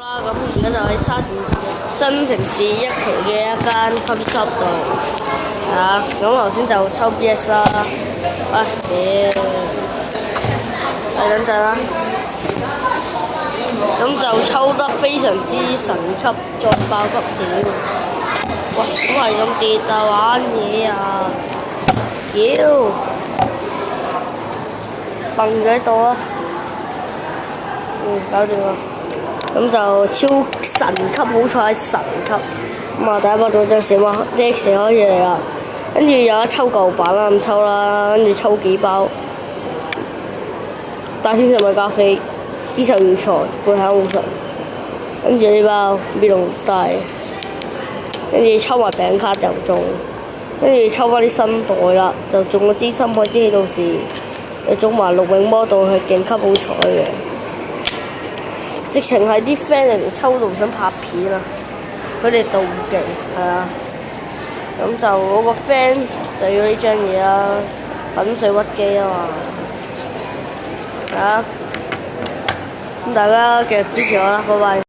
啦，咁而家就喺沙田新城市一期嘅一間 coffee shop 度，咁頭先就抽 BS 啦，等陣啦，咁就抽得非常之神級，再爆級點，哇，都係咁跌啊，玩嘢啊，妖，蹦咗喺度啊，搞掂啦。咁就超神級，好彩神級。咁啊，第一波到張小貓 DX 開始嚟啦，跟住有一抽舊版啦，咁抽啦，跟住抽幾包大天使米加菲，呢手要財背考武神，跟住呢包 B 龍大，跟住抽埋餅卡就中，跟住抽翻啲新袋啦，就中個支深海之氣到時，又中埋陸永魔道係勁級好彩嘅。直情係啲 friend 嚟抽到唔想拍片啊！佢哋妒忌，係啊。咁就我個 friend 就要呢張嘢啦，粉水屈機啊嘛。咁大家繼續支持我啦，拜拜。